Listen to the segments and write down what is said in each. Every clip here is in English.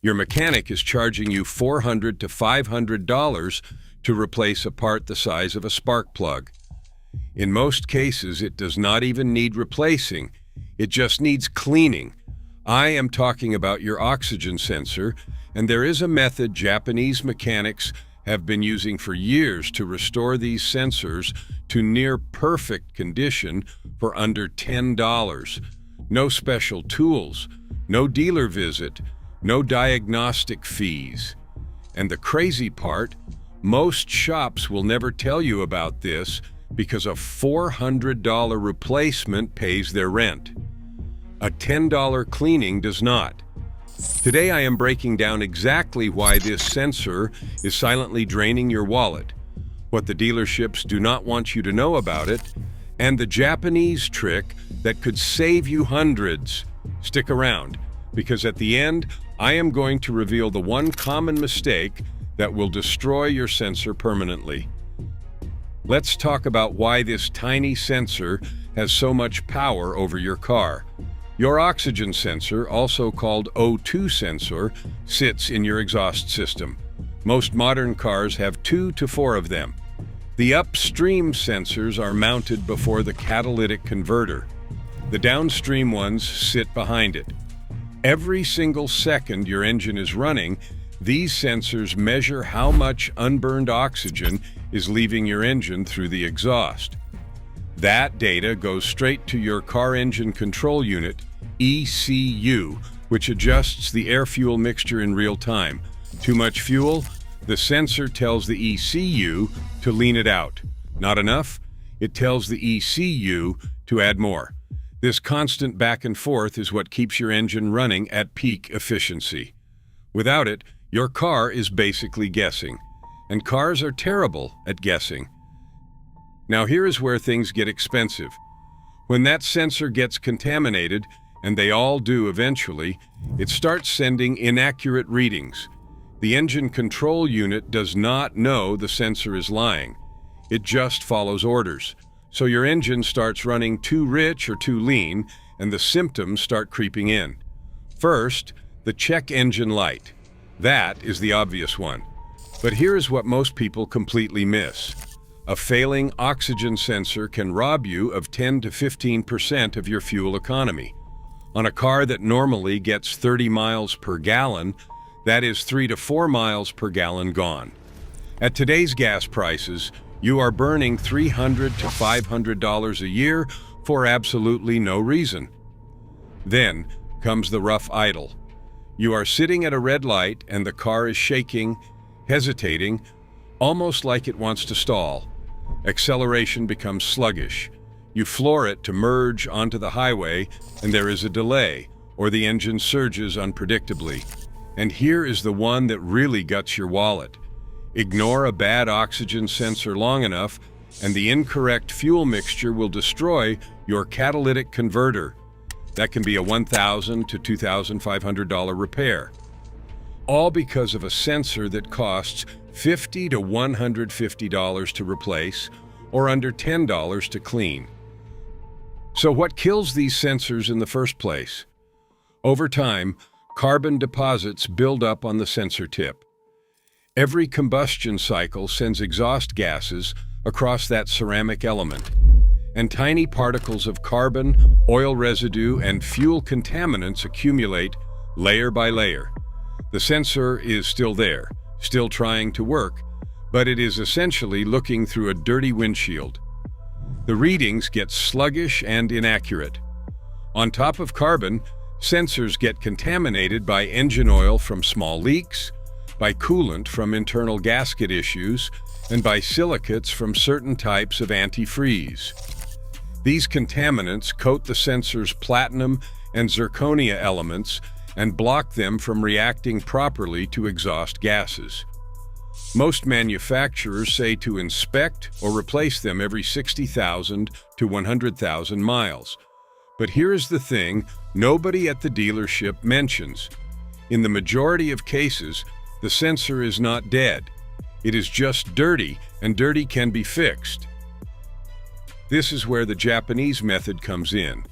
Your mechanic is charging you $400 to $500 to replace a part the size of a spark plug. In most cases, it does not even need replacing. It just needs cleaning. I am talking about your oxygen sensor, and there is a method Japanese mechanics have been using for years to restore these sensors to near perfect condition for under $10. No special tools, no dealer visit, no diagnostic fees. And the crazy part, most shops will never tell you about this because a $400 replacement pays their rent. A $10 cleaning does not. Today I am breaking down exactly why this sensor is silently draining your wallet, what the dealerships do not want you to know about it, and the Japanese trick that could save you hundreds. Stick around, because at the end, I am going to reveal the one common mistake that will destroy your sensor permanently. Let's talk about why this tiny sensor has so much power over your car. Your oxygen sensor, also called O2 sensor, sits in your exhaust system. Most modern cars have 2 to 4 of them. The upstream sensors are mounted before the catalytic converter. The downstream ones sit behind it. Every single second your engine is running, these sensors measure how much unburned oxygen is leaving your engine through the exhaust. That data goes straight to your car engine control unit, ECU, which adjusts the air-fuel mixture in real time. Too much fuel? The sensor tells the ECU to lean it out. Not enough? It tells the ECU to add more. This constant back and forth is what keeps your engine running at peak efficiency. Without it, your car is basically guessing. And cars are terrible at guessing. Now here is where things get expensive. When that sensor gets contaminated, and they all do eventually, it starts sending inaccurate readings. The engine control unit does not know the sensor is lying. It just follows orders. So your engine starts running too rich or too lean, and the symptoms start creeping in. First, the check engine light. That is the obvious one. But here is what most people completely miss. A failing oxygen sensor can rob you of 10 to 15% of your fuel economy. On a car that normally gets 30 miles per gallon, that is 3 to 4 miles per gallon gone. At today's gas prices, you are burning $300 to $500 a year for absolutely no reason. Then comes the rough idle. You are sitting at a red light and the car is shaking, hesitating, almost like it wants to stall. Acceleration becomes sluggish. You floor it to merge onto the highway, and there is a delay, or the engine surges unpredictably. And here is the one that really guts your wallet. Ignore a bad oxygen sensor long enough, and the incorrect fuel mixture will destroy your catalytic converter. That can be a $1,000 to $2,500 repair. All because of a sensor that costs $50 to $150 to replace, or under $10 to clean. So what kills these sensors in the first place? Over time, carbon deposits build up on the sensor tip. Every combustion cycle sends exhaust gases across that ceramic element, and tiny particles of carbon, oil residue, and fuel contaminants accumulate layer by layer. The sensor is still there, still trying to work, but it is essentially looking through a dirty windshield. The readings get sluggish and inaccurate. On top of carbon, sensors get contaminated by engine oil from small leaks, by coolant from internal gasket issues, and by silicates from certain types of antifreeze. These contaminants coat the sensor's platinum and zirconia elements and block them from reacting properly to exhaust gases. Most manufacturers say to inspect or replace them every 60,000 to 100,000 miles. But here's the thing nobody at the dealership mentions. In the majority of cases, the sensor is not dead. It is just dirty, and dirty can be fixed. This is where the Japanese method comes in.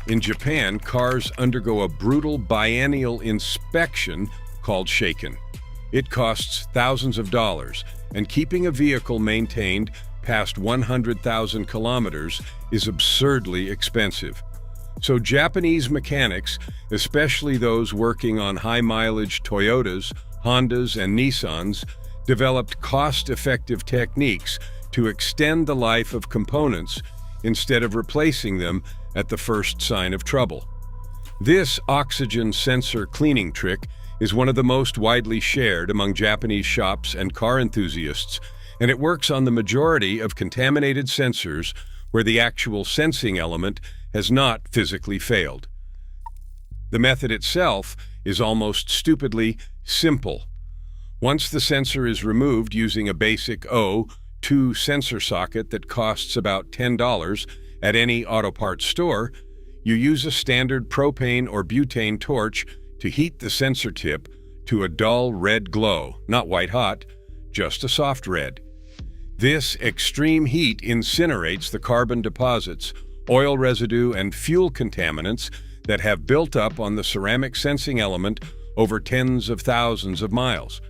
In Japan, cars undergo a brutal biennial inspection called shaken. It costs thousands of dollars, and keeping a vehicle maintained past 100,000 kilometers is absurdly expensive. So Japanese mechanics, especially those working on high-mileage Toyotas, Hondas, and Nissans, developed cost-effective techniques to extend the life of components instead of replacing them at the first sign of trouble. This oxygen sensor cleaning trick is one of the most widely shared among Japanese shops and car enthusiasts, and it works on the majority of contaminated sensors where the actual sensing element has not physically failed. The method itself is almost stupidly simple. Once the sensor is removed using a basic O2 sensor socket that costs about $10 at any auto parts store, you use a standard propane or butane torch to heat the sensor tip to a dull red glow, not white hot, just a soft red. This extreme heat incinerates the carbon deposits, oil residue, and fuel contaminants that have built up on the ceramic sensing element over tens of thousands of miles.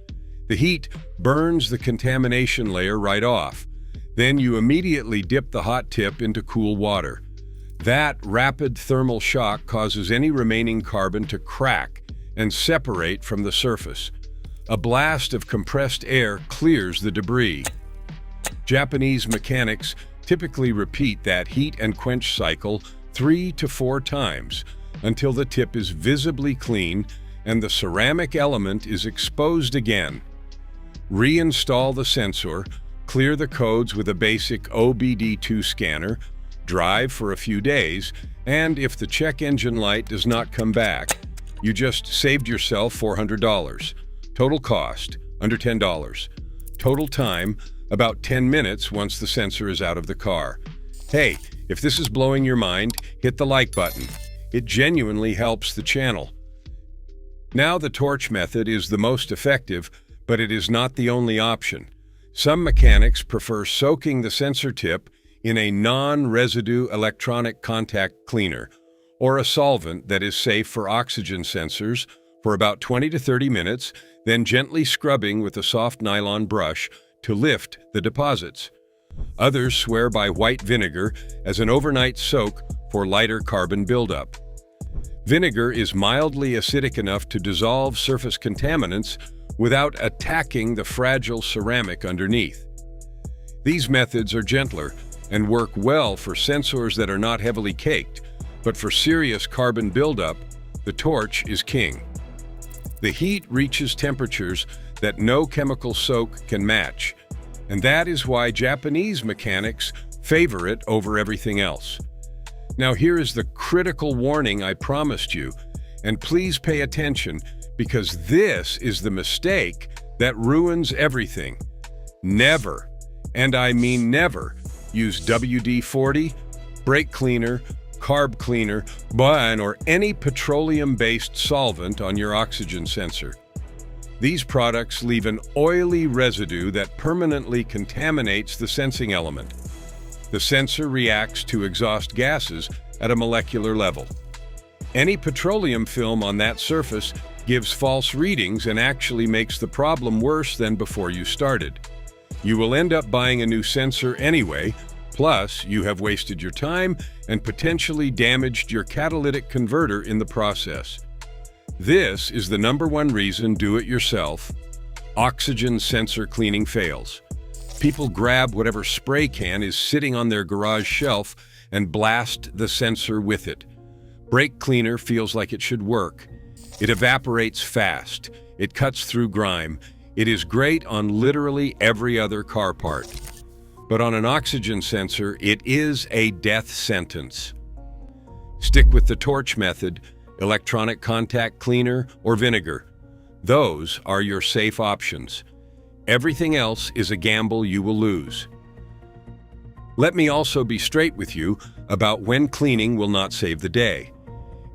The heat burns the contamination layer right off. Then you immediately dip the hot tip into cool water. That rapid thermal shock causes any remaining carbon to crack and separate from the surface. A blast of compressed air clears the debris. Japanese mechanics typically repeat that heat and quench cycle 3 to 4 times until the tip is visibly clean and the ceramic element is exposed again. Reinstall the sensor, clear the codes with a basic OBD2 scanner, drive for a few days, and if the check engine light does not come back, you just saved yourself $400. Total cost, under $10. Total time, about 10 minutes once the sensor is out of the car. Hey, if this is blowing your mind, hit the like button. It genuinely helps the channel. Now the torch method is the most effective, but it is not the only option. Some mechanics prefer soaking the sensor tip in a non-residue electronic contact cleaner, or a solvent that is safe for oxygen sensors, for about 20 to 30 minutes, then gently scrubbing with a soft nylon brush to lift the deposits. Others swear by white vinegar as an overnight soak for lighter carbon buildup. Vinegar is mildly acidic enough to dissolve surface contaminants without attacking the fragile ceramic underneath. These methods are gentler and work well for sensors that are not heavily caked, but for serious carbon buildup, the torch is king. The heat reaches temperatures that no chemical soak can match, and that is why Japanese mechanics favor it over everything else. Now here is the critical warning I promised you, and please pay attention because this is the mistake that ruins everything. Never, and I mean never, use WD-40, brake cleaner, carb cleaner, or any petroleum-based solvent on your oxygen sensor. These products leave an oily residue that permanently contaminates the sensing element. The sensor reacts to exhaust gases at a molecular level. Any petroleum film on that surface gives false readings and actually makes the problem worse than before you started. You will end up buying a new sensor anyway, plus you have wasted your time and potentially damaged your catalytic converter in the process. This is the #1 reason do-it-yourself oxygen sensor cleaning fails. People grab whatever spray can is sitting on their garage shelf and blast the sensor with it. Brake cleaner feels like it should work. It evaporates fast. It cuts through grime. It is great on literally every other car part. But on an oxygen sensor, it is a death sentence. Stick with the torch method, electronic contact cleaner, or vinegar. Those are your safe options. Everything else is a gamble you will lose. Let me also be straight with you about when cleaning will not save the day.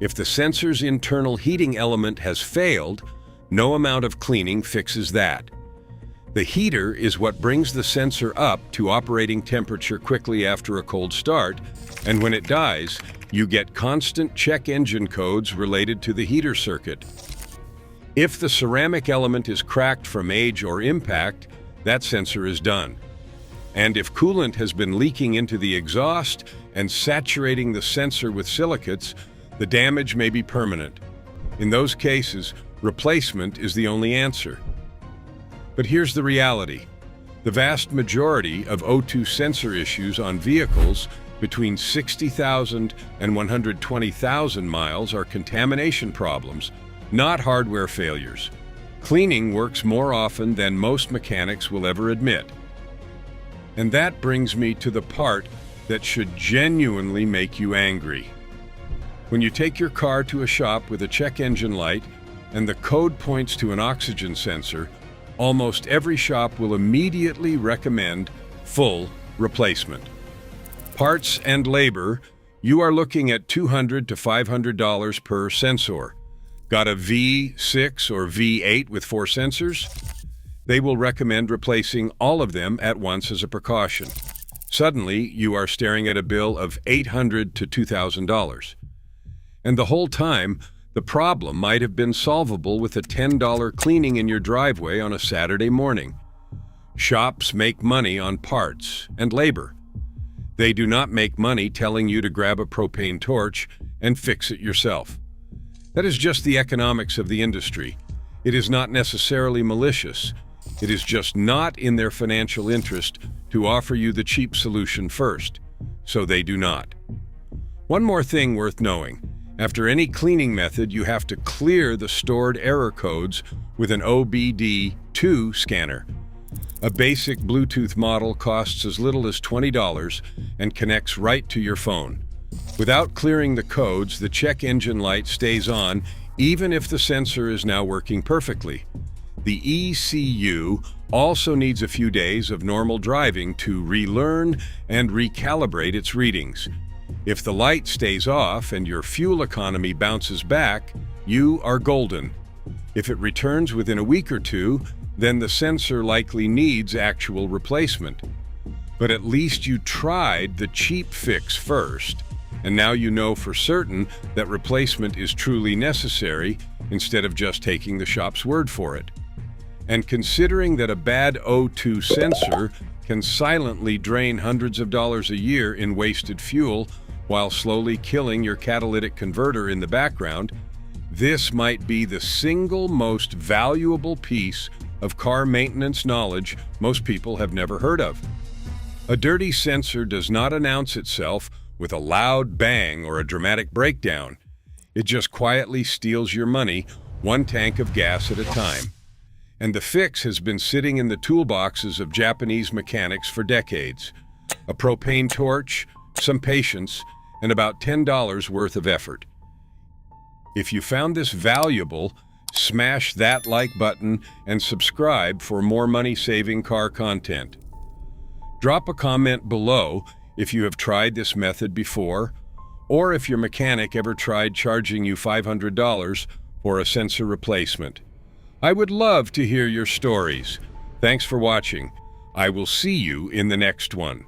If the sensor's internal heating element has failed, no amount of cleaning fixes that. The heater is what brings the sensor up to operating temperature quickly after a cold start, and when it dies, you get constant check engine codes related to the heater circuit. If the ceramic element is cracked from age or impact, that sensor is done. And if coolant has been leaking into the exhaust and saturating the sensor with silicates, the damage may be permanent. In those cases, replacement is the only answer. But here's the reality. The vast majority of O2 sensor issues on vehicles between 60,000 and 120,000 miles are contamination problems, not hardware failures. Cleaning works more often than most mechanics will ever admit. And that brings me to the part that should genuinely make you angry. When you take your car to a shop with a check engine light and the code points to an oxygen sensor, almost every shop will immediately recommend full replacement. Parts and labor, you are looking at $200 to $500 per sensor. Got a V6 or V8 with 4 sensors? They will recommend replacing all of them at once as a precaution. Suddenly, you are staring at a bill of $800 to $2,000. And the whole time, the problem might have been solvable with a $10 cleaning in your driveway on a Saturday morning. Shops make money on parts and labor. They do not make money telling you to grab a propane torch and fix it yourself. That is just the economics of the industry. It is not necessarily malicious. It is just not in their financial interest to offer you the cheap solution first, so they do not. One more thing worth knowing. After any cleaning method, you have to clear the stored error codes with an OBD2 scanner. A basic Bluetooth model costs as little as $20 and connects right to your phone. Without clearing the codes, the check engine light stays on even if the sensor is now working perfectly. The ECU also needs a few days of normal driving to relearn and recalibrate its readings. If the light stays off and your fuel economy bounces back, you are golden. If it returns within a week or two, then the sensor likely needs actual replacement. But at least you tried the cheap fix first, and now you know for certain that replacement is truly necessary instead of just taking the shop's word for it. And considering that a bad O2 sensor can silently drain hundreds of dollars a year in wasted fuel while slowly killing your catalytic converter in the background, this might be the single most valuable piece of car maintenance knowledge most people have never heard of. A dirty sensor does not announce itself with a loud bang or a dramatic breakdown. It just quietly steals your money, one tank of gas at a time. And the fix has been sitting in the toolboxes of Japanese mechanics for decades. A propane torch, some patience, and about $10 worth of effort. If you found this valuable, smash that like button and subscribe for more money-saving car content. Drop a comment below if you have tried this method before, or if your mechanic ever tried charging you $500 for a sensor replacement. I would love to hear your stories. Thanks for watching. I will see you in the next one.